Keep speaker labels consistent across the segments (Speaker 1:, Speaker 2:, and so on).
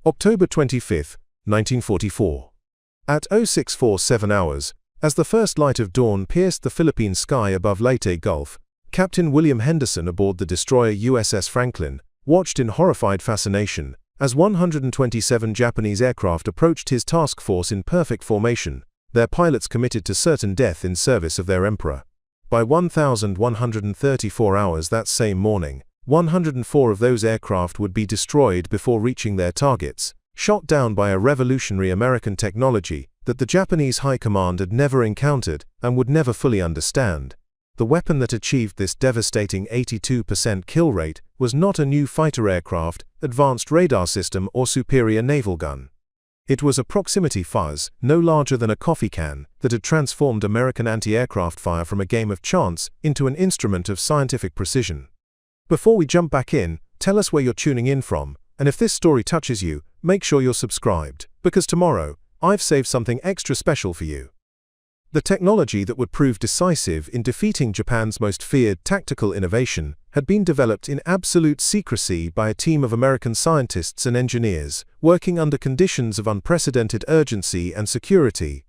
Speaker 1: October 25, 1944. At 0647 hours, as the first light of dawn pierced the Philippine sky above Leyte Gulf, Captain William Henderson aboard the destroyer USS Franklin watched in horrified fascination as 127 Japanese aircraft approached his task force in perfect formation, their pilots committed to certain death in service of their emperor. By 1134 hours that same morning, 104 of those aircraft would be destroyed before reaching their targets, shot down by a revolutionary American technology that the Japanese High Command had never encountered and would never fully understand. The weapon that achieved this devastating 82% kill rate was not a new fighter aircraft, advanced radar system, or superior naval gun. It was a proximity fuzz, no larger than a coffee can, that had transformed American anti-aircraft fire from a game of chance into an instrument of scientific precision. Before we jump back in, tell us where you're tuning in from, and if this story touches you, make sure you're subscribed, because tomorrow, I've saved something extra special for you. The technology that would prove decisive in defeating Japan's most feared tactical innovation had been developed in absolute secrecy by a team of American scientists and engineers, working under conditions of unprecedented urgency and security.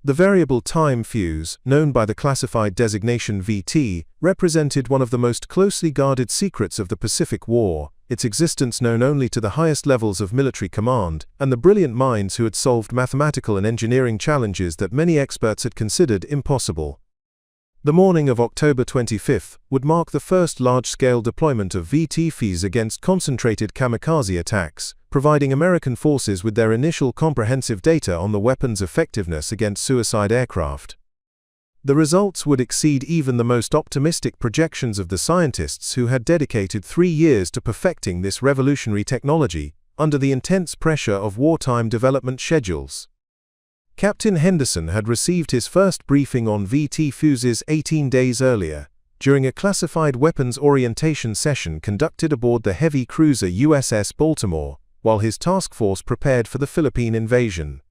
Speaker 1: The variable time fuse, known by the classified designation VT, represented one of the most closely guarded secrets of the Pacific War, its existence known only to the highest levels of military command and the brilliant minds who had solved mathematical and engineering challenges that many experts had considered impossible. The morning of October 25 would mark the first large-scale deployment of VT fuse against concentrated kamikaze attacks, providing American forces with their initial comprehensive data on the weapon's effectiveness against suicide aircraft. The results would exceed even the most optimistic projections of the scientists who had dedicated 3 years to perfecting this revolutionary technology under the intense pressure of wartime development schedules. Captain Henderson had received his first briefing on VT fuses 18 days earlier, during a classified weapons orientation session conducted aboard the heavy cruiser USS Baltimore, while his task force prepared for the Philippine invasion.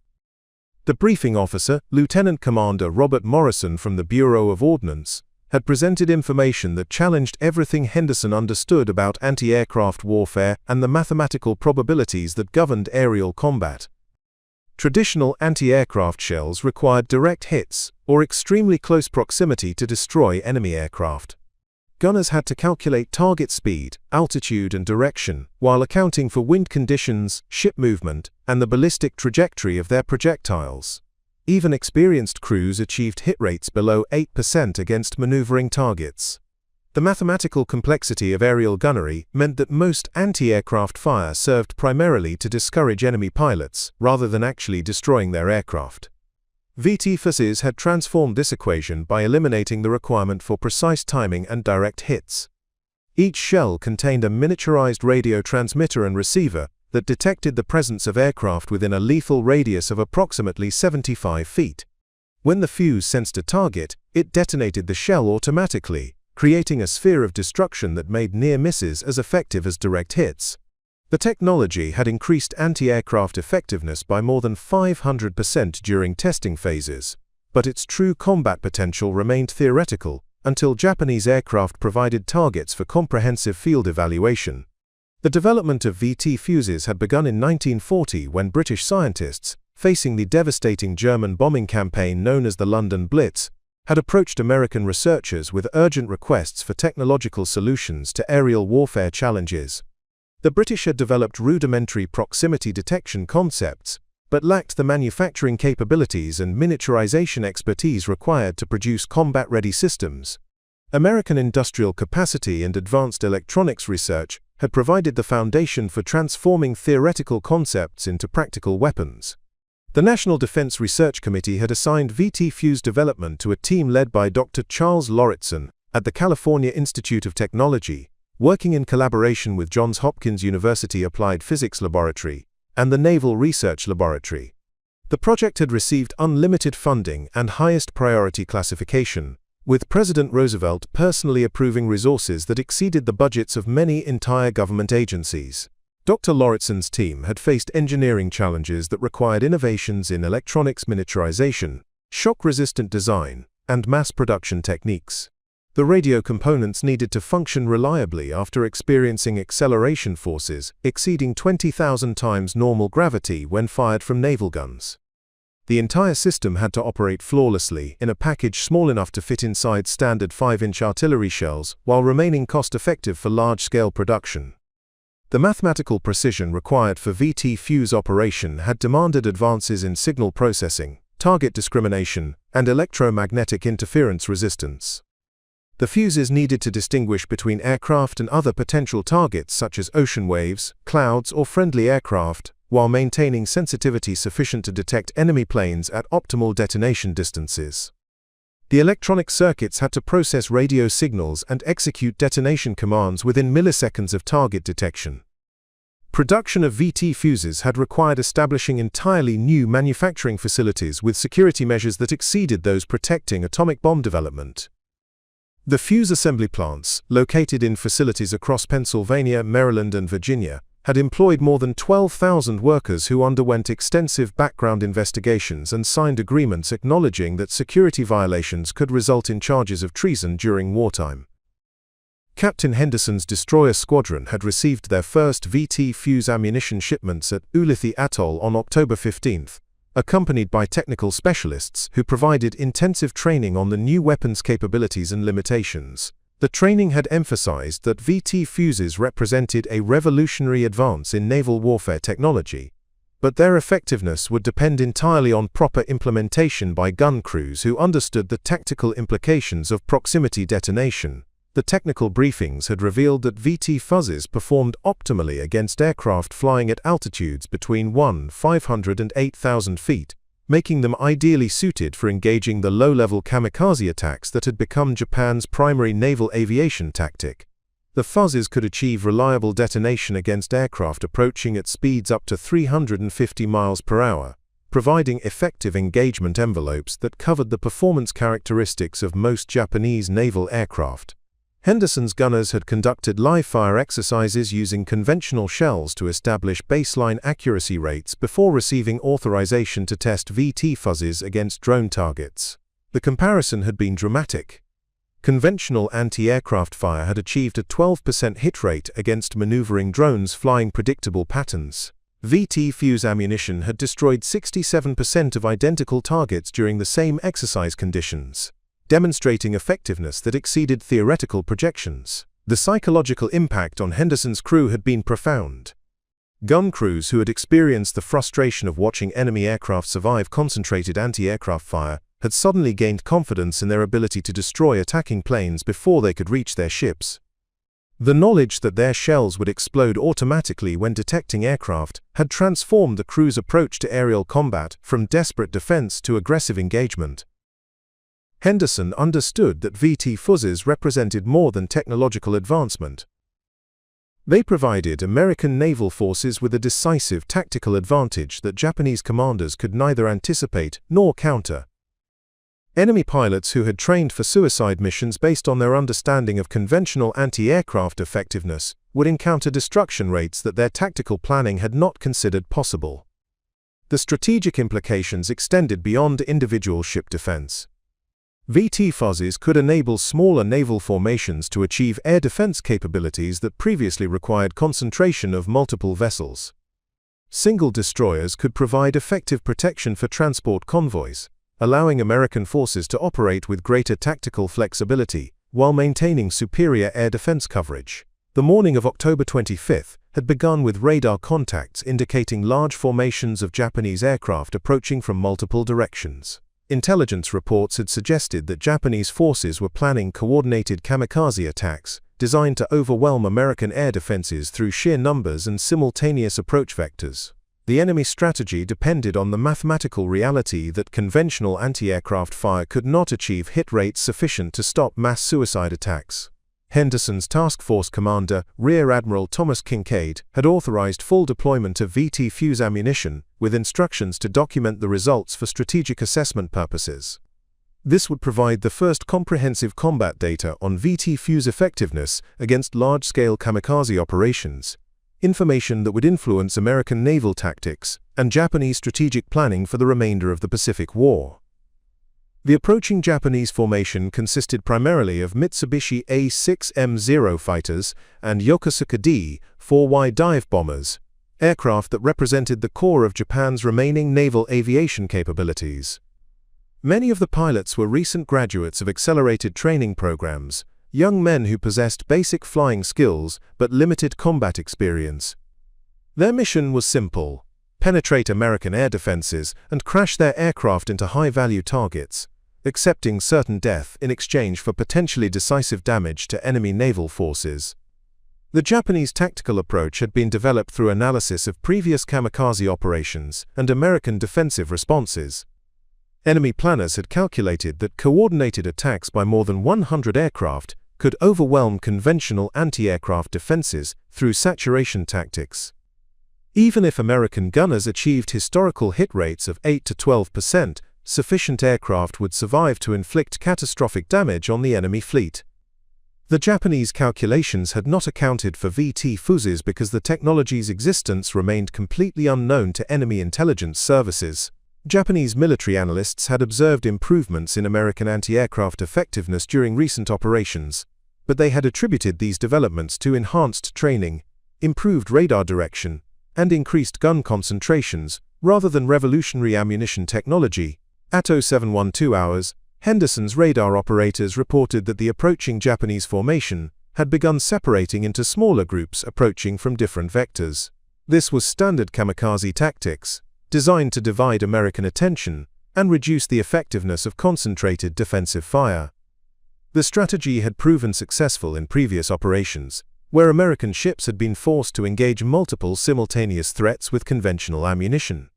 Speaker 1: The briefing officer, Lieutenant Commander Robert Morrison from the Bureau of Ordnance, had presented information that challenged everything Henderson understood about anti-aircraft warfare and the mathematical probabilities that governed aerial combat. Traditional anti-aircraft shells required direct hits or extremely close proximity to destroy enemy aircraft. Gunners had to calculate target speed, altitude, and direction, while accounting for wind conditions, ship movement, and the ballistic trajectory of their projectiles. Even experienced crews achieved hit rates below 8% against maneuvering targets. The mathematical complexity of aerial gunnery meant that most anti-aircraft fire served primarily to discourage enemy pilots, rather than actually destroying their aircraft. VT fuses had transformed this equation by eliminating the requirement for precise timing and direct hits. Each shell contained a miniaturized radio transmitter and receiver that detected the presence of aircraft within a lethal radius of approximately 75 feet. When the fuse sensed a target, it detonated the shell automatically, creating a sphere of destruction that made near misses as effective as direct hits. The technology had increased anti-aircraft effectiveness by more than 500% during testing phases, but its true combat potential remained theoretical until Japanese aircraft provided targets for comprehensive field evaluation. The development of VT fuses had begun in 1940 when British scientists, facing the devastating German bombing campaign known as the London Blitz, had approached American researchers with urgent requests for technological solutions to aerial warfare challenges. The British had developed rudimentary proximity detection concepts, but lacked the manufacturing capabilities and miniaturization expertise required to produce combat-ready systems. American industrial capacity and advanced electronics research had provided the foundation for transforming theoretical concepts into practical weapons. The National Defense Research Committee had assigned VT fuse development to a team led by Dr. Charles Lauritsen at the California Institute of Technology, working in collaboration with Johns Hopkins University Applied Physics Laboratory and the Naval Research Laboratory. The project had received unlimited funding and highest priority classification, with President Roosevelt personally approving resources that exceeded the budgets of many entire government agencies. Dr. Lauritsen's team had faced engineering challenges that required innovations in electronics miniaturization, shock-resistant design, and mass production techniques. The radio components needed to function reliably after experiencing acceleration forces exceeding 20,000 times normal gravity when fired from naval guns. The entire system had to operate flawlessly in a package small enough to fit inside standard 5-inch artillery shells while remaining cost-effective for large-scale production. The mathematical precision required for VT fuse operation had demanded advances in signal processing, target discrimination, and electromagnetic interference resistance. The fuses needed to distinguish between aircraft and other potential targets such as ocean waves, clouds, or friendly aircraft, while maintaining sensitivity sufficient to detect enemy planes at optimal detonation distances. The electronic circuits had to process radio signals and execute detonation commands within milliseconds of target detection. Production of VT fuses had required establishing entirely new manufacturing facilities with security measures that exceeded those protecting atomic bomb development. The fuse assembly plants, located in facilities across Pennsylvania, Maryland, and Virginia, had employed more than 12,000 workers who underwent extensive background investigations and signed agreements acknowledging that security violations could result in charges of treason during wartime. Captain Henderson's destroyer squadron had received their first VT fuse ammunition shipments at Ulithi Atoll on October 15, accompanied by technical specialists who provided intensive training on the new weapons' capabilities and limitations. The training had emphasized that VT fuses represented a revolutionary advance in naval warfare technology, but their effectiveness would depend entirely on proper implementation by gun crews who understood the tactical implications of proximity detonation. The technical briefings had revealed that VT Fuzes performed optimally against aircraft flying at altitudes between 1,500 and 8,000 feet, making them ideally suited for engaging the low-level kamikaze attacks that had become Japan's primary naval aviation tactic. The Fuzes could achieve reliable detonation against aircraft approaching at speeds up to 350 miles per hour, providing effective engagement envelopes that covered the performance characteristics of most Japanese naval aircraft. Henderson's gunners had conducted live-fire exercises using conventional shells to establish baseline accuracy rates before receiving authorization to test VT Fuzes against drone targets. The comparison had been dramatic. Conventional anti-aircraft fire had achieved a 12% hit rate against maneuvering drones flying predictable patterns. VT fuse ammunition had destroyed 67% of identical targets during the same exercise conditions, demonstrating effectiveness that exceeded theoretical projections. The psychological impact on Henderson's crew had been profound. Gun crews who had experienced the frustration of watching enemy aircraft survive concentrated anti-aircraft fire had suddenly gained confidence in their ability to destroy attacking planes before they could reach their ships. The knowledge that their shells would explode automatically when detecting aircraft had transformed the crew's approach to aerial combat from desperate defense to aggressive engagement. Henderson understood that VT Fuzes represented more than technological advancement. They provided American naval forces with a decisive tactical advantage that Japanese commanders could neither anticipate nor counter. Enemy pilots who had trained for suicide missions based on their understanding of conventional anti-aircraft effectiveness would encounter destruction rates that their tactical planning had not considered possible. The strategic implications extended beyond individual ship defense. VT Fuzes could enable smaller naval formations to achieve air defense capabilities that previously required concentration of multiple vessels. Single destroyers could provide effective protection for transport convoys, allowing American forces to operate with greater tactical flexibility while maintaining superior air defense coverage. The morning of October 25 had begun with radar contacts indicating large formations of Japanese aircraft approaching from multiple directions. Intelligence reports had suggested that Japanese forces were planning coordinated kamikaze attacks designed to overwhelm American air defenses through sheer numbers and simultaneous approach vectors. The enemy strategy depended on the mathematical reality that conventional anti-aircraft fire could not achieve hit rates sufficient to stop mass suicide attacks. Henderson's task force commander, Rear Admiral Thomas Kincaid, had authorized full deployment of VT fuse ammunition, with instructions to document the results for strategic assessment purposes. This would provide the first comprehensive combat data on VT fuse effectiveness against large-scale kamikaze operations, information that would influence American naval tactics and Japanese strategic planning for the remainder of the Pacific War. The approaching Japanese formation consisted primarily of Mitsubishi A6M0 fighters and Yokosuka D-4Y dive bombers, aircraft that represented the core of Japan's remaining naval aviation capabilities. Many of the pilots were recent graduates of accelerated training programs, young men who possessed basic flying skills but limited combat experience. Their mission was simple: penetrate American air defenses and crash their aircraft into high-value targets, accepting certain death in exchange for potentially decisive damage to enemy naval forces. The Japanese tactical approach had been developed through analysis of previous kamikaze operations and American defensive responses. Enemy planners had calculated that coordinated attacks by more than 100 aircraft could overwhelm conventional anti-aircraft defenses through saturation tactics. Even if American gunners achieved historical hit rates of 8 to 12%, sufficient aircraft would survive to inflict catastrophic damage on the enemy fleet. The Japanese calculations had not accounted for VT Fuzes because the technology's existence remained completely unknown to enemy intelligence services. Japanese military analysts had observed improvements in American anti-aircraft effectiveness during recent operations, but they had attributed these developments to enhanced training, improved radar direction, and increased gun concentrations, rather than revolutionary ammunition technology. At 0712 hours, Henderson's radar operators reported that the approaching Japanese formation had begun separating into smaller groups approaching from different vectors. This was standard kamikaze tactics, designed to divide American attention and reduce the effectiveness of concentrated defensive fire. The strategy had proven successful in previous operations, where American ships had been forced to engage multiple simultaneous threats with conventional ammunition.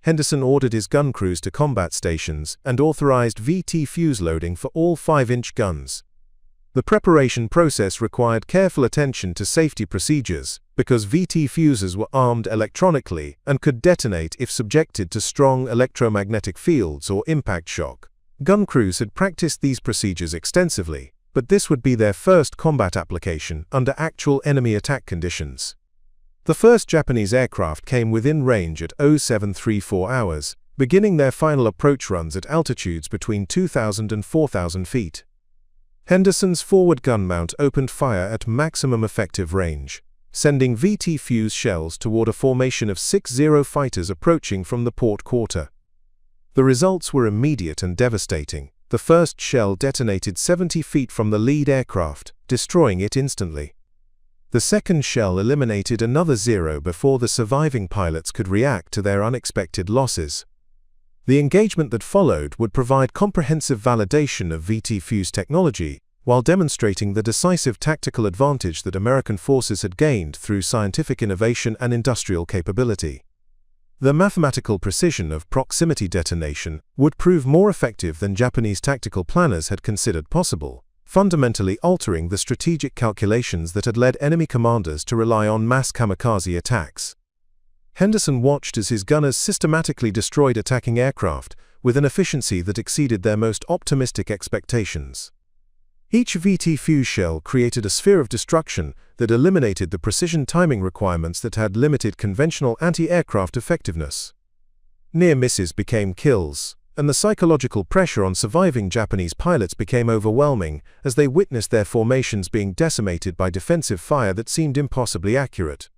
Speaker 1: Henderson ordered his gun crews to combat stations and authorized VT fuse loading for all 5-inch guns. The preparation process required careful attention to safety procedures, because VT fuses were armed electronically and could detonate if subjected to strong electromagnetic fields or impact shock. Gun crews had practiced these procedures extensively, but this would be their first combat application under actual enemy attack conditions. The first Japanese aircraft came within range at 0734 hours, beginning their final approach runs at altitudes between 2,000 and 4,000 feet. Henderson's forward gun mount opened fire at maximum effective range, sending VT fuse shells toward a formation of 6 fighters approaching from the port quarter. The results were immediate and devastating. The first shell detonated 70 feet from the lead aircraft, destroying it instantly. The second shell eliminated another 0 before the surviving pilots could react to their unexpected losses. The engagement that followed would provide comprehensive validation of VT fuse technology, while demonstrating the decisive tactical advantage that American forces had gained through scientific innovation and industrial capability. The mathematical precision of proximity detonation would prove more effective than Japanese tactical planners had considered possible, fundamentally altering the strategic calculations that had led enemy commanders to rely on mass kamikaze attacks. Henderson watched as his gunners systematically destroyed attacking aircraft with an efficiency that exceeded their most optimistic expectations. Each VT fuse shell created a sphere of destruction that eliminated the precision timing requirements that had limited conventional anti-aircraft effectiveness. Near misses became kills, and the psychological pressure on surviving Japanese pilots became overwhelming as they witnessed their formations being decimated by defensive fire that seemed impossibly accurate.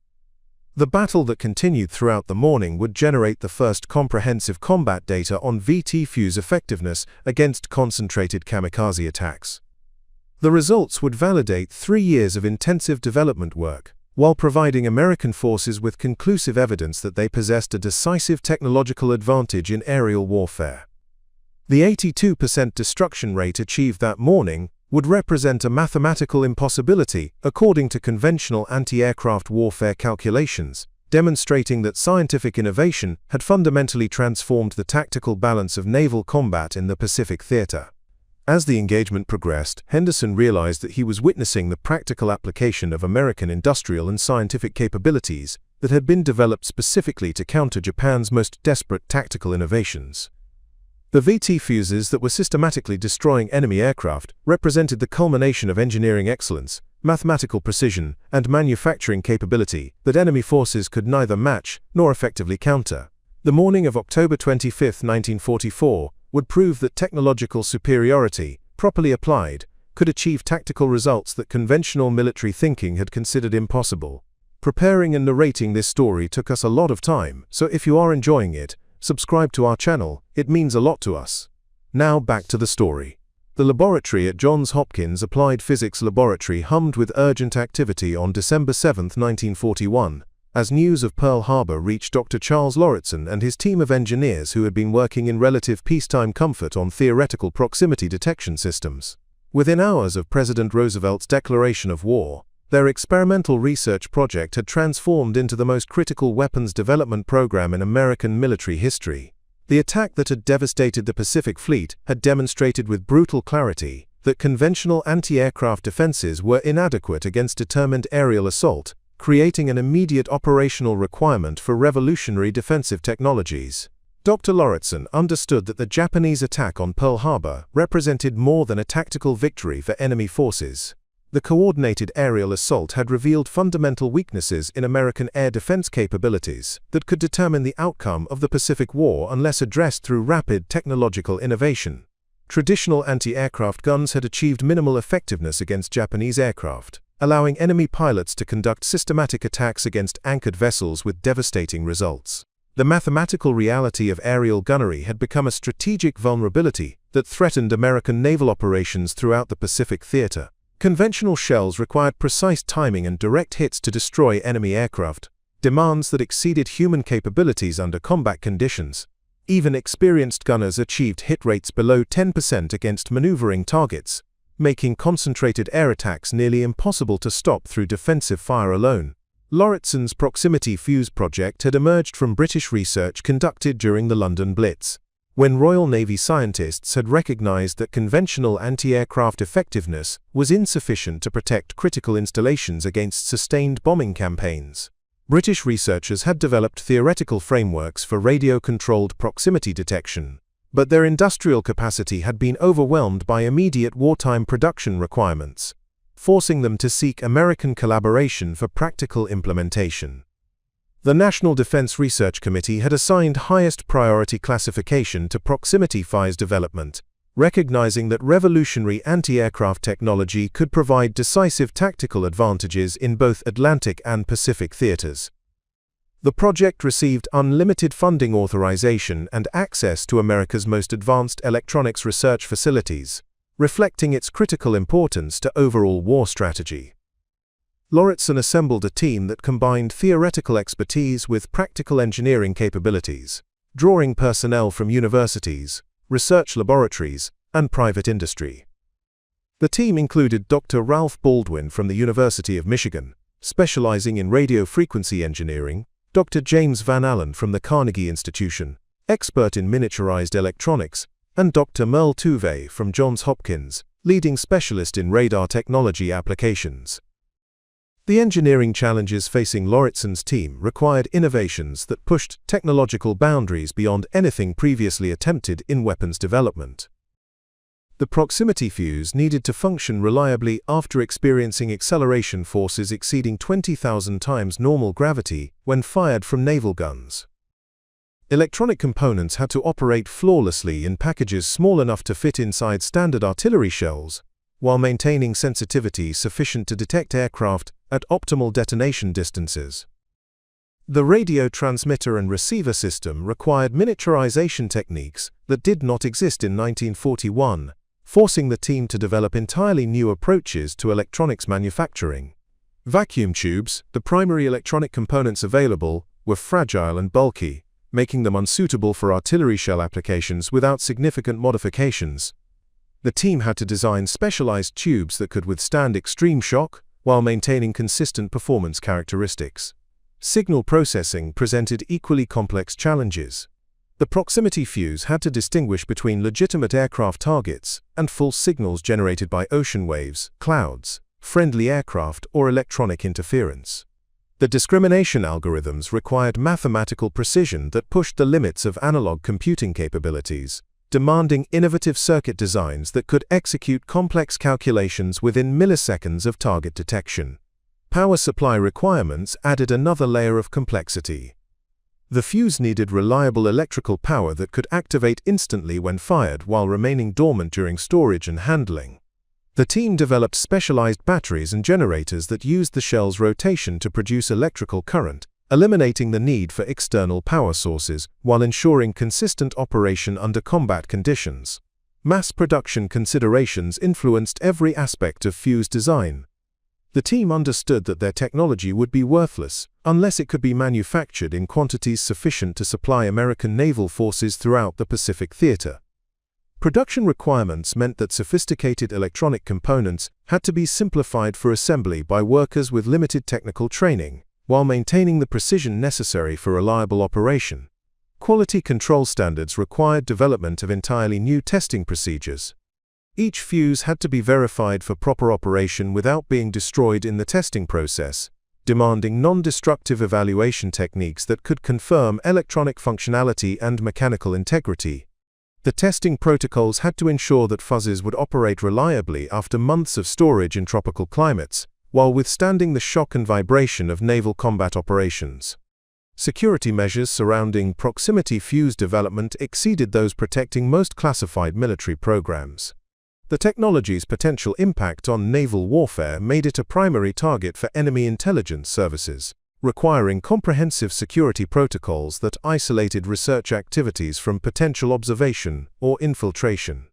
Speaker 1: The battle that continued throughout the morning would generate the first comprehensive combat data on VT fuse effectiveness against concentrated kamikaze attacks. The results would validate 3 years of intensive development work, while providing American forces with conclusive evidence that they possessed a decisive technological advantage in aerial warfare. The 82% destruction rate achieved that morning would represent a mathematical impossibility according to conventional anti-aircraft warfare calculations, demonstrating that scientific innovation had fundamentally transformed the tactical balance of naval combat in the Pacific theater. As the engagement progressed, Henderson realized that he was witnessing the practical application of American industrial and scientific capabilities that had been developed specifically to counter Japan's most desperate tactical innovations. The VT fuses that were systematically destroying enemy aircraft represented the culmination of engineering excellence, mathematical precision, and manufacturing capability that enemy forces could neither match nor effectively counter. The morning of October 25, 1944, would prove that technological superiority, properly applied, could achieve tactical results that conventional military thinking had considered impossible. Preparing and narrating this story took us a lot of time, so if you are enjoying it, subscribe to our channel, it means a lot to us. Now back to the story. The laboratory at Johns Hopkins Applied Physics Laboratory hummed with urgent activity on December 7, 1941, as news of Pearl Harbor reached Dr. Charles Lauritsen and his team of engineers who had been working in relative peacetime comfort on theoretical proximity detection systems. Within hours of President Roosevelt's declaration of war, their experimental research project had transformed into the most critical weapons development program in American military history. The attack that had devastated the Pacific Fleet had demonstrated with brutal clarity that conventional anti-aircraft defenses were inadequate against determined aerial assault, creating an immediate operational requirement for revolutionary defensive technologies. Dr. Lauritsen understood that the Japanese attack on Pearl Harbor represented more than a tactical victory for enemy forces. The coordinated aerial assault had revealed fundamental weaknesses in American air defense capabilities that could determine the outcome of the Pacific War unless addressed through rapid technological innovation. Traditional anti-aircraft guns had achieved minimal effectiveness against Japanese aircraft, allowing enemy pilots to conduct systematic attacks against anchored vessels with devastating results. The mathematical reality of aerial gunnery had become a strategic vulnerability that threatened American naval operations throughout the Pacific theater. Conventional shells required precise timing and direct hits to destroy enemy aircraft, demands that exceeded human capabilities under combat conditions. Even experienced gunners achieved hit rates below 10% against maneuvering targets, making concentrated air attacks nearly impossible to stop through defensive fire alone. Lauritsen's Proximity Fuse project had emerged from British research conducted during the London Blitz, when Royal Navy scientists had recognized that conventional anti-aircraft effectiveness was insufficient to protect critical installations against sustained bombing campaigns. British researchers had developed theoretical frameworks for radio-controlled proximity detection, but their industrial capacity had been overwhelmed by immediate wartime production requirements, forcing them to seek American collaboration for practical implementation. The National Defense Research Committee had assigned highest priority classification to proximity fires development, recognizing that revolutionary anti-aircraft technology could provide decisive tactical advantages in both Atlantic and Pacific theaters. The project received unlimited funding authorization and access to America's most advanced electronics research facilities, reflecting its critical importance to overall war strategy. Lauritsen assembled a team that combined theoretical expertise with practical engineering capabilities, drawing personnel from universities, research laboratories, and private industry. The team included Dr. Ralph Baldwin from the University of Michigan, specializing in radio frequency engineering, Dr. James Van Allen from the Carnegie Institution, expert in miniaturized electronics, and Dr. Merle Tuve from Johns Hopkins, leading specialist in radar technology applications. The engineering challenges facing Lauritsen's team required innovations that pushed technological boundaries beyond anything previously attempted in weapons development. The proximity fuse needed to function reliably after experiencing acceleration forces exceeding 20,000 times normal gravity when fired from naval guns. Electronic components had to operate flawlessly in packages small enough to fit inside standard artillery shells, while maintaining sensitivity sufficient to detect aircraft at optimal detonation distances. The radio transmitter and receiver system required miniaturization techniques that did not exist in 1941, forcing the team to develop entirely new approaches to electronics manufacturing. Vacuum tubes, the primary electronic components available, were fragile and bulky, making them unsuitable for artillery shell applications without significant modifications. The team had to design specialized tubes that could withstand extreme shock while maintaining consistent performance characteristics. Signal processing presented equally complex challenges. The proximity fuse had to distinguish between legitimate aircraft targets and false signals generated by ocean waves, clouds, friendly aircraft, or electronic interference. The discrimination algorithms required mathematical precision that pushed the limits of analog computing capabilities, demanding innovative circuit designs that could execute complex calculations within milliseconds of target detection. Power supply requirements added another layer of complexity. The fuse needed reliable electrical power that could activate instantly when fired while remaining dormant during storage and handling. The team developed specialized batteries and generators that used the shell's rotation to produce electrical current, eliminating the need for external power sources while ensuring consistent operation under combat conditions. Mass production considerations influenced every aspect of fuse design. The team understood that their technology would be worthless unless it could be manufactured in quantities sufficient to supply American naval forces throughout the Pacific theater. Production requirements meant that sophisticated electronic components had to be simplified for assembly by workers with limited technical training, while maintaining the precision necessary for reliable operation. Quality control standards required development of entirely new testing procedures. Each fuse had to be verified for proper operation without being destroyed in the testing process, demanding non-destructive evaluation techniques that could confirm electronic functionality and mechanical integrity. The testing protocols had to ensure that Fuzes would operate reliably after months of storage in tropical climates, while withstanding the shock and vibration of naval combat operations. Security measures surrounding proximity fuse development exceeded those protecting most classified military programs. The technology's potential impact on naval warfare made it a primary target for enemy intelligence services, requiring comprehensive security protocols that isolated research activities from potential observation or infiltration.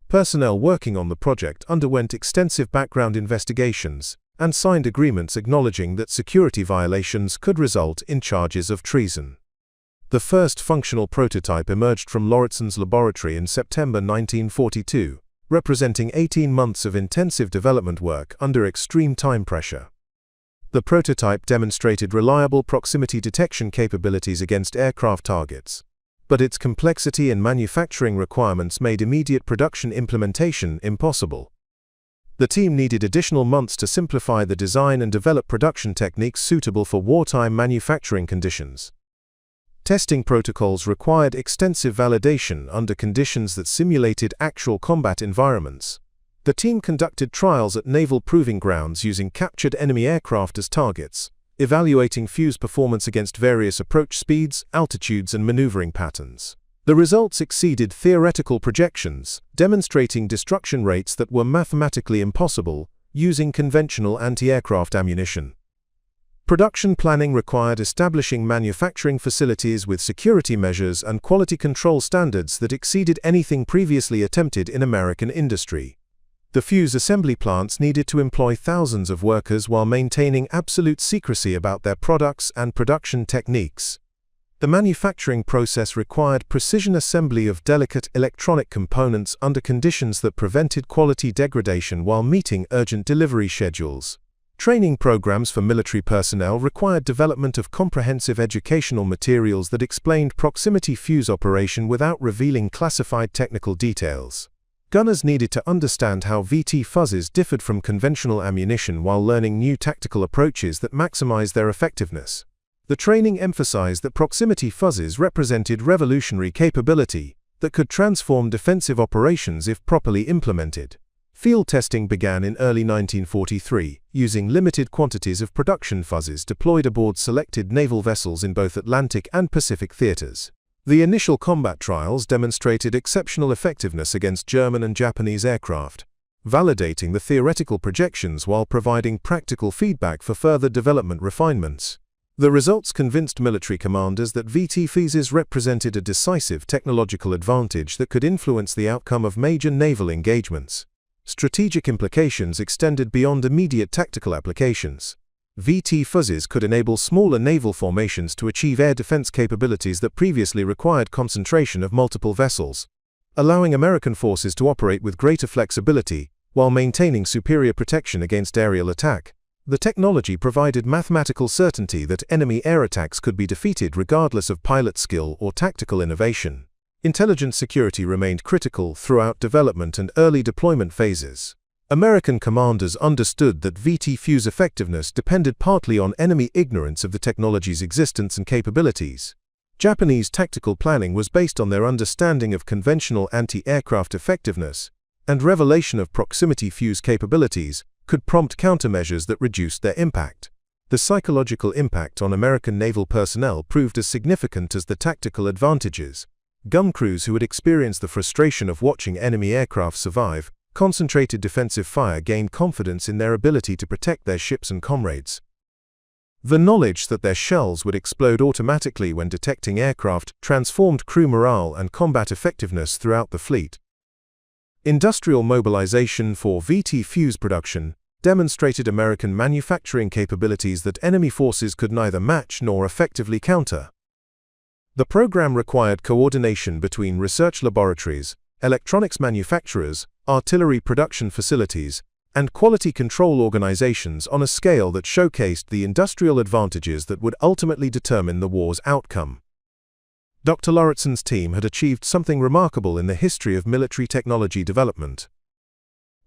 Speaker 1: Personnel working on the project underwent extensive background investigations and signed agreements acknowledging that security violations could result in charges of treason. The first functional prototype emerged from Lauritson's laboratory in September 1942. Representing 18 months of intensive development work under extreme time pressure. The prototype demonstrated reliable proximity detection capabilities against aircraft targets, but its complexity and manufacturing requirements made immediate production implementation impossible. The team needed additional months to simplify the design and develop production techniques suitable for wartime manufacturing conditions. Testing protocols required extensive validation under conditions that simulated actual combat environments. The team conducted trials at naval proving grounds using captured enemy aircraft as targets, evaluating fuse performance against various approach speeds, altitudes, and maneuvering patterns. The results exceeded theoretical projections, demonstrating destruction rates that were mathematically impossible using conventional anti-aircraft ammunition. Production planning required establishing manufacturing facilities with security measures and quality control standards that exceeded anything previously attempted in American industry. The fuse assembly plants needed to employ thousands of workers while maintaining absolute secrecy about their products and production techniques. The manufacturing process required precision assembly of delicate electronic components under conditions that prevented quality degradation while meeting urgent delivery schedules. Training programs for military personnel required development of comprehensive educational materials that explained proximity fuse operation without revealing classified technical details. Gunners needed to understand how VT Fuzes differed from conventional ammunition while learning new tactical approaches that maximize their effectiveness. The training emphasized that proximity Fuzes represented revolutionary capability that could transform defensive operations if properly implemented. Field testing began in early 1943, using limited quantities of production Fuzes deployed aboard selected naval vessels in both Atlantic and Pacific theaters. The initial combat trials demonstrated exceptional effectiveness against German and Japanese aircraft, validating the theoretical projections while providing practical feedback for further development refinements. The results convinced military commanders that VT Fuzes represented a decisive technological advantage that could influence the outcome of major naval engagements. Strategic implications extended beyond immediate tactical applications. VT Fuzes could enable smaller naval formations to achieve air defense capabilities that previously required concentration of multiple vessels, allowing American forces to operate with greater flexibility while maintaining superior protection against aerial attack. The technology provided mathematical certainty that enemy air attacks could be defeated regardless of pilot skill or tactical innovation. Intelligence security remained critical throughout development and early deployment phases. American commanders understood that VT fuse effectiveness depended partly on enemy ignorance of the technology's existence and capabilities. Japanese tactical planning was based on their understanding of conventional anti-aircraft effectiveness, and revelation of proximity fuse capabilities could prompt countermeasures that reduced their impact. The psychological impact on American naval personnel proved as significant as the tactical advantages. Gun crews who had experienced the frustration of watching enemy aircraft survive, concentrated defensive fire gained confidence in their ability to protect their ships and comrades. The knowledge that their shells would explode automatically when detecting aircraft transformed crew morale and combat effectiveness throughout the fleet. Industrial mobilization for VT fuse production demonstrated American manufacturing capabilities that enemy forces could neither match nor effectively counter. The program required coordination between research laboratories, electronics manufacturers, artillery production facilities, and quality control organizations on a scale that showcased the industrial advantages that would ultimately determine the war's outcome. Dr. Lauritson's team had achieved something remarkable in the history of military technology development.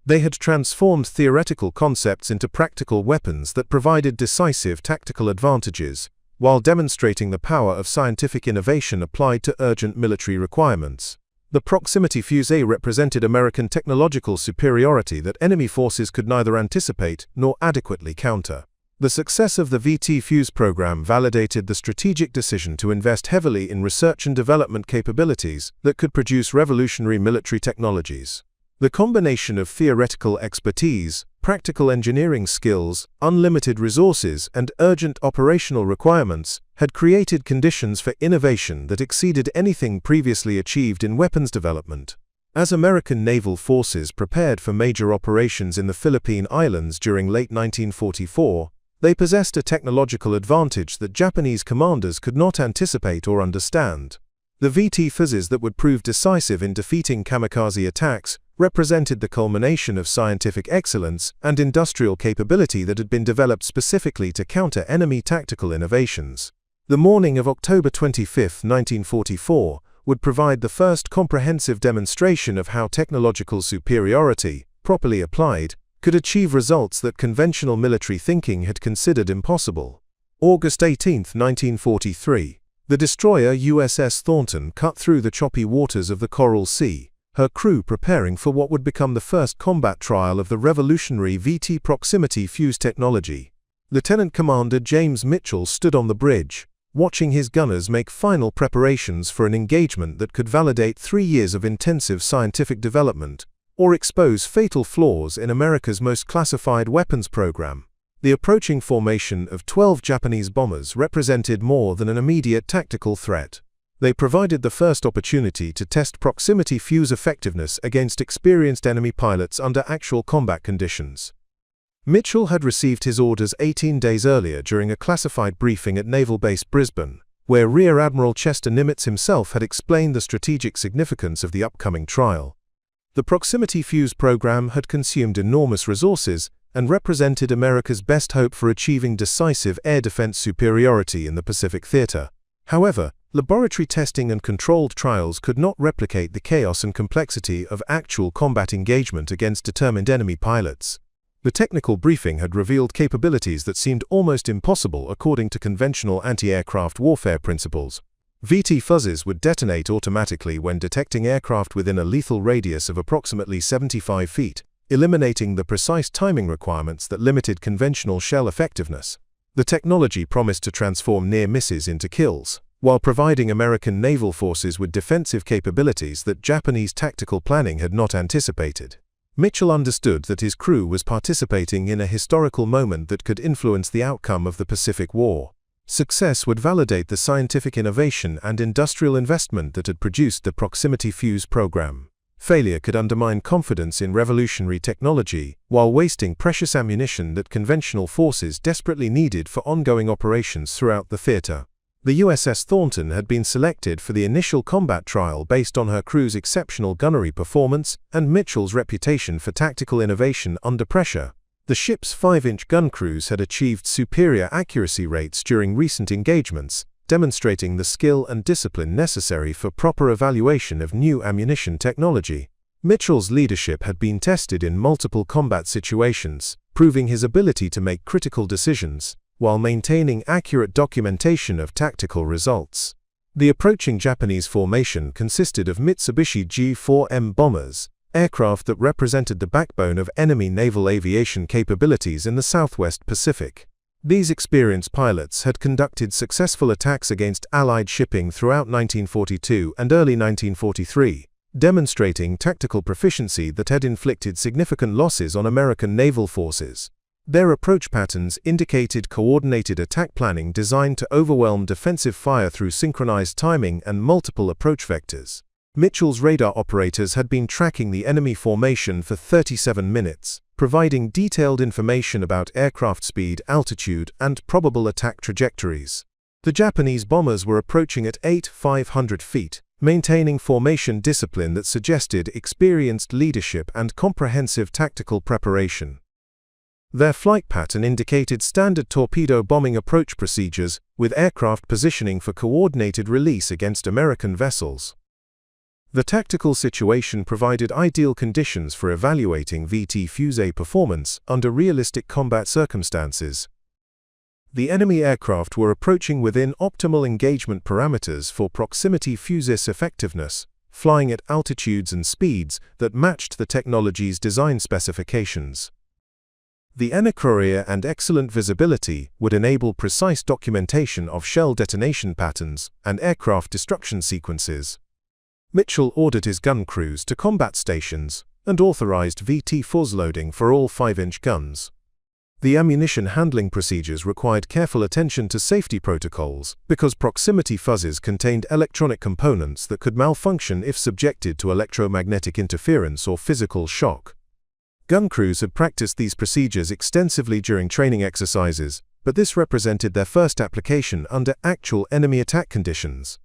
Speaker 1: They had transformed theoretical concepts into practical weapons that provided decisive tactical advantages, while demonstrating the power of scientific innovation applied to urgent military requirements. The proximity fuse represented American technological superiority that enemy forces could neither anticipate nor adequately counter. The success of the VT fuse program validated the strategic decision to invest heavily in research and development capabilities that could produce revolutionary military technologies. The combination of theoretical expertise, practical engineering skills, unlimited resources, and urgent operational requirements had created conditions for innovation that exceeded anything previously achieved in weapons development. As American naval forces prepared for major operations in the Philippine Islands during late 1944, they possessed a technological advantage that Japanese commanders could not anticipate or understand. The VT Fuzes that would prove decisive in defeating kamikaze attacks represented the culmination of scientific excellence and industrial capability that had been developed specifically to counter enemy tactical innovations. The morning of October 25, 1944, would provide the first comprehensive demonstration of how technological superiority, properly applied, could achieve results that conventional military thinking had considered impossible. August 18, 1943. The destroyer USS Thornton cut through the choppy waters of the Coral Sea, her crew preparing for what would become the first combat trial of the revolutionary VT proximity fuse technology. Lieutenant Commander James Mitchell stood on the bridge, watching his gunners make final preparations for an engagement that could validate 3 years of intensive scientific development, or expose fatal flaws in America's most classified weapons program. The approaching formation of 12 Japanese bombers represented more than an immediate tactical threat. They provided the first opportunity to test proximity fuse effectiveness against experienced enemy pilots under actual combat conditions. Mitchell had received his orders 18 days earlier during a classified briefing at Naval Base Brisbane, where Rear Admiral Chester Nimitz himself had explained the strategic significance of the upcoming trial. The proximity fuse program had consumed enormous resources and represented America's best hope for achieving decisive air defense superiority in the Pacific theater. However, laboratory testing and controlled trials could not replicate the chaos and complexity of actual combat engagement against determined enemy pilots. The technical briefing had revealed capabilities that seemed almost impossible according to conventional anti-aircraft warfare principles. VT Fuzes would detonate automatically when detecting aircraft within a lethal radius of approximately 75 feet, eliminating the precise timing requirements that limited conventional shell effectiveness. The technology promised to transform near misses into kills, while providing American naval forces with defensive capabilities that Japanese tactical planning had not anticipated. Mitchell understood that his crew was participating in a historical moment that could influence the outcome of the Pacific War. Success would validate the scientific innovation and industrial investment that had produced the proximity fuse program. Failure could undermine confidence in revolutionary technology, while wasting precious ammunition that conventional forces desperately needed for ongoing operations throughout the theater. The USS Thornton had been selected for the initial combat trial based on her crew's exceptional gunnery performance and Mitchell's reputation for tactical innovation under pressure. The ship's 5-inch gun crews had achieved superior accuracy rates during recent engagements, demonstrating the skill and discipline necessary for proper evaluation of new ammunition technology. Mitchell's leadership had been tested in multiple combat situations, proving his ability to make critical decisions, while maintaining accurate documentation of tactical results. The approaching Japanese formation consisted of Mitsubishi G4M bombers, aircraft that represented the backbone of enemy naval aviation capabilities in the Southwest Pacific. These experienced pilots had conducted successful attacks against Allied shipping throughout 1942 and early 1943, demonstrating tactical proficiency that had inflicted significant losses on American naval forces. Their approach patterns indicated coordinated attack planning designed to overwhelm defensive fire through synchronized timing and multiple approach vectors. Mitchell's radar operators had been tracking the enemy formation for 37 minutes, providing detailed information about aircraft speed, altitude, and probable attack trajectories. The Japanese bombers were approaching at 8,500 feet, maintaining formation discipline that suggested experienced leadership and comprehensive tactical preparation. Their flight pattern indicated standard torpedo bombing approach procedures, with aircraft positioning for coordinated release against American vessels. The tactical situation provided ideal conditions for evaluating VT Fuzes performance under realistic combat circumstances. The enemy aircraft were approaching within optimal engagement parameters for proximity Fuzes effectiveness, flying at altitudes and speeds that matched the technology's design specifications. The anachronia and excellent visibility would enable precise documentation of shell detonation patterns and aircraft destruction sequences. Mitchell ordered his gun crews to combat stations and authorized VT Fuzes loading for all 5-inch guns. The ammunition handling procedures required careful attention to safety protocols because proximity Fuzes contained electronic components that could malfunction if subjected to electromagnetic interference or physical shock. Gun crews had practiced these procedures extensively during training exercises, but this represented their first application under actual enemy attack conditions.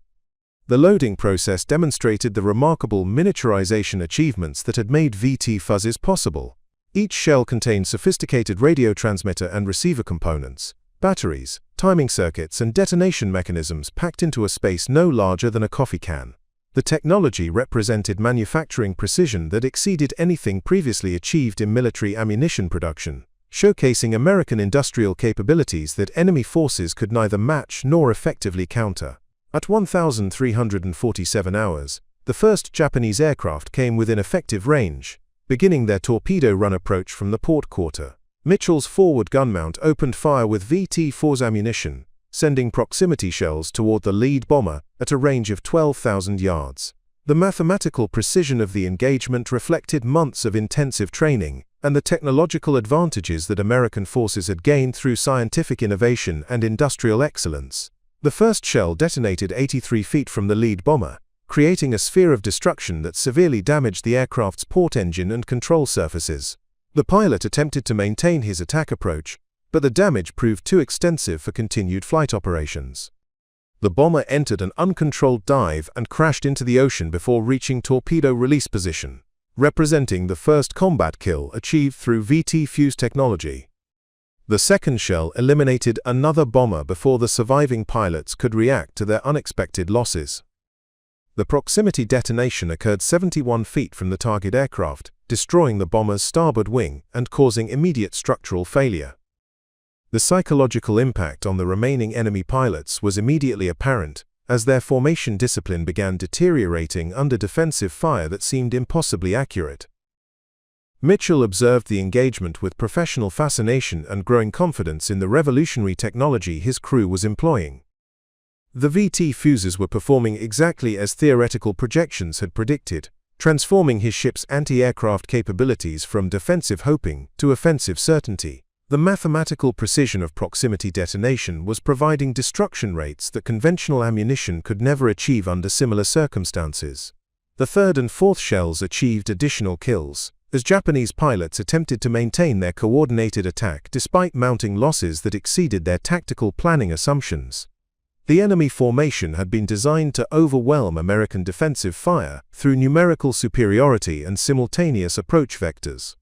Speaker 1: The loading process demonstrated the remarkable miniaturization achievements that had made VT Fuzes possible. Each shell contained sophisticated radio transmitter and receiver components, batteries, timing circuits, and detonation mechanisms packed into a space no larger than a coffee can. The technology represented manufacturing precision that exceeded anything previously achieved in military ammunition production, showcasing American industrial capabilities that enemy forces could neither match nor effectively counter. At 1,347 hours, the first Japanese aircraft came within effective range, beginning their torpedo run approach from the port quarter. Mitchell's forward gun mount opened fire with VT Fuzes ammunition, sending proximity shells toward the lead bomber at a range of 12,000 yards. The mathematical precision of the engagement reflected months of intensive training and the technological advantages that American forces had gained through scientific innovation and industrial excellence. The first shell detonated 83 feet from the lead bomber, creating a sphere of destruction that severely damaged the aircraft's port engine and control surfaces. The pilot attempted to maintain his attack approach, but the damage proved too extensive for continued flight operations. The bomber entered an uncontrolled dive and crashed into the ocean before reaching torpedo release position, representing the first combat kill achieved through VT Fuzes technology. The second shell eliminated another bomber before the surviving pilots could react to their unexpected losses. The proximity detonation occurred 71 feet from the target aircraft, destroying the bomber's starboard wing and causing immediate structural failure. The psychological impact on the remaining enemy pilots was immediately apparent, as their formation discipline began deteriorating under defensive fire that seemed impossibly accurate. Mitchell observed the engagement with professional fascination and growing confidence in the revolutionary technology his crew was employing. The VT Fuzes were performing exactly as theoretical projections had predicted, transforming his ship's anti-aircraft capabilities from defensive hoping to offensive certainty. The mathematical precision of proximity detonation was providing destruction rates that conventional ammunition could never achieve under similar circumstances. The third and fourth shells achieved additional kills, as Japanese pilots attempted to maintain their coordinated attack despite mounting losses that exceeded their tactical planning assumptions. The enemy formation had been designed to overwhelm American defensive fire through numerical superiority and simultaneous approach vectors.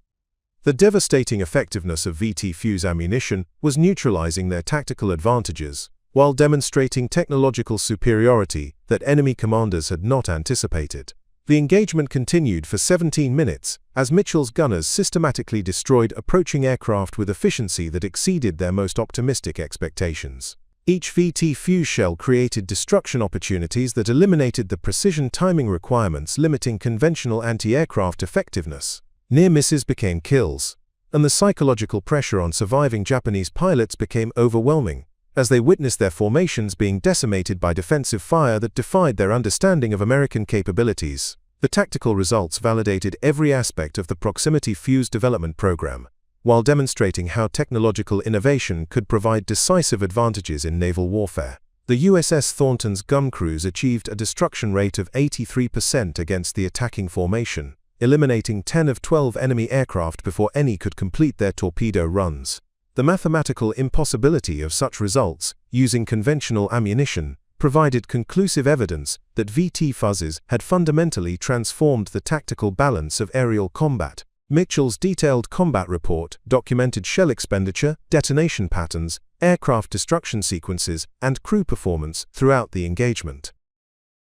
Speaker 1: The devastating effectiveness of VT Fuzes ammunition was neutralizing their tactical advantages, while demonstrating technological superiority that enemy commanders had not anticipated. The engagement continued for 17 minutes, as Mitchell's gunners systematically destroyed approaching aircraft with efficiency that exceeded their most optimistic expectations. Each VT Fuzes shell created destruction opportunities that eliminated the precision timing requirements limiting conventional anti-aircraft effectiveness. Near misses became kills, and the psychological pressure on surviving Japanese pilots became overwhelming, as they witnessed their formations being decimated by defensive fire that defied their understanding of American capabilities. The tactical results validated every aspect of the proximity fuse development program, while demonstrating how technological innovation could provide decisive advantages in naval warfare. The USS Thornton's gun crews achieved a destruction rate of 83% against the attacking formation, eliminating 10 of 12 enemy aircraft before any could complete their torpedo runs. The mathematical impossibility of such results, using conventional ammunition, provided conclusive evidence that VT Fuzes had fundamentally transformed the tactical balance of aerial combat. Mitchell's detailed combat report documented shell expenditure, detonation patterns, aircraft destruction sequences, and crew performance throughout the engagement.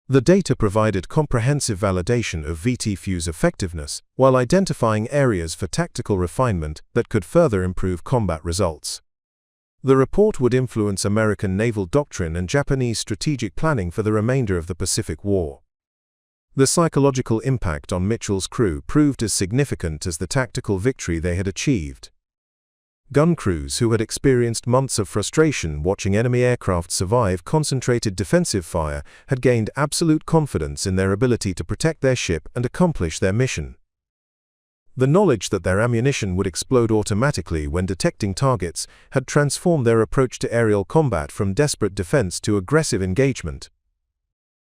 Speaker 1: The data provided comprehensive validation of VT fuse effectiveness, while identifying areas for tactical refinement that could further improve combat results. The report would influence American naval doctrine and Japanese strategic planning for the remainder of the Pacific War. The psychological impact on Mitchell's crew proved as significant as the tactical victory they had achieved. Gun crews who had experienced months of frustration watching enemy aircraft survive concentrated defensive fire had gained absolute confidence in their ability to protect their ship and accomplish their mission. The knowledge that their ammunition would explode automatically when detecting targets had transformed their approach to aerial combat from desperate defense to aggressive engagement.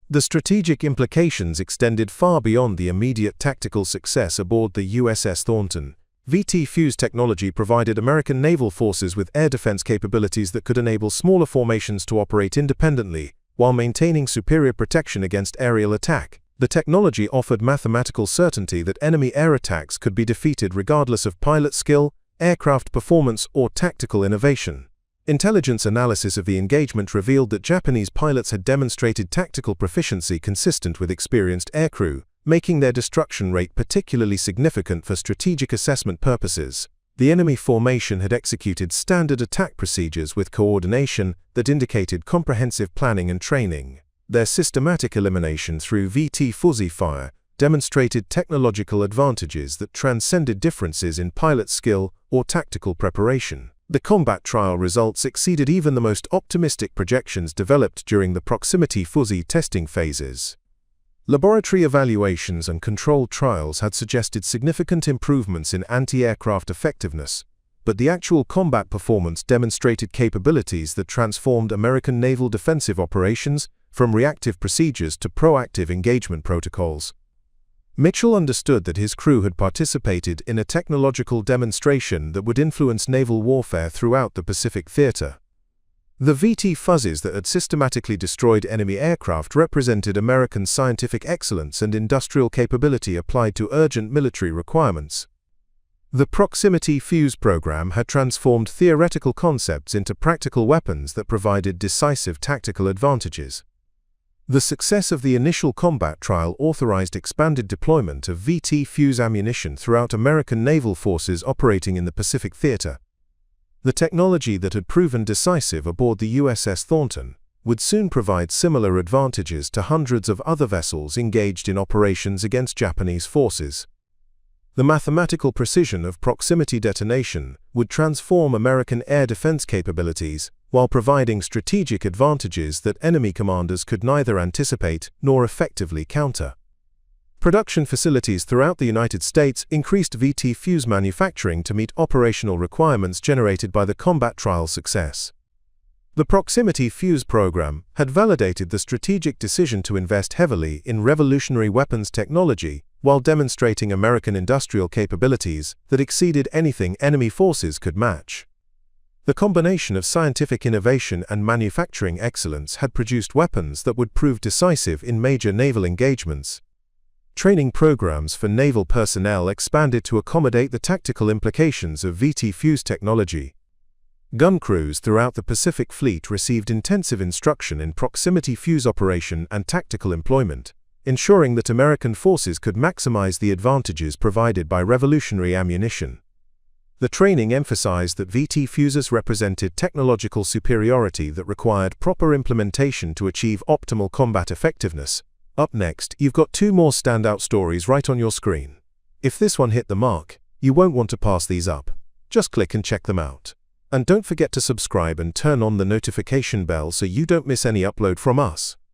Speaker 1: The strategic implications extended far beyond the immediate tactical success aboard the USS Thornton. VT fuse technology provided American naval forces with air defense capabilities that could enable smaller formations to operate independently, while maintaining superior protection against aerial attack. The technology offered mathematical certainty that enemy air attacks could be defeated regardless of pilot skill, aircraft performance, or tactical innovation. Intelligence analysis of the engagement revealed that Japanese pilots had demonstrated tactical proficiency consistent with experienced aircrew, making their destruction rate particularly significant for strategic assessment purposes. The enemy formation had executed standard attack procedures with coordination that indicated comprehensive planning and training. Their systematic elimination through VT Fuzzy fire demonstrated technological advantages that transcended differences in pilot skill or tactical preparation. The combat trial results exceeded even the most optimistic projections developed during the proximity Fuzzy testing phases. Laboratory evaluations and controlled trials had suggested significant improvements in anti-aircraft effectiveness, but the actual combat performance demonstrated capabilities that transformed American naval defensive operations from reactive procedures to proactive engagement protocols. Mitchell understood that his crew had participated in a technological demonstration that would influence naval warfare throughout the Pacific theater. The VT Fuzes that had systematically destroyed enemy aircraft represented American scientific excellence and industrial capability applied to urgent military requirements. The proximity fuse program had transformed theoretical concepts into practical weapons that provided decisive tactical advantages. The success of the initial combat trial authorized expanded deployment of VT fuse ammunition throughout American naval forces operating in the Pacific theater. The technology that had proven decisive aboard the USS Thornton would soon provide similar advantages to hundreds of other vessels engaged in operations against Japanese forces. The mathematical precision of proximity detonation would transform American air defense capabilities while providing strategic advantages that enemy commanders could neither anticipate nor effectively counter. Production facilities throughout the United States increased VT fuse manufacturing to meet operational requirements generated by the combat trial success. The proximity fuse program had validated the strategic decision to invest heavily in revolutionary weapons technology while demonstrating American industrial capabilities that exceeded anything enemy forces could match. The combination of scientific innovation and manufacturing excellence had produced weapons that would prove decisive in major naval engagements. Training programs for naval personnel expanded to accommodate the tactical implications of VT fuse technology. Gun crews throughout the Pacific Fleet received intensive instruction in proximity fuse operation and tactical employment, ensuring that American forces could maximize the advantages provided by revolutionary ammunition. The training emphasized that VT fuses represented technological superiority that required proper implementation to achieve optimal combat effectiveness. Up next, you've got two more standout stories right on your screen. If this one hit the mark, you won't want to pass these up. Just click and check them out. And don't forget to subscribe and turn on the notification bell so you don't miss any upload from us.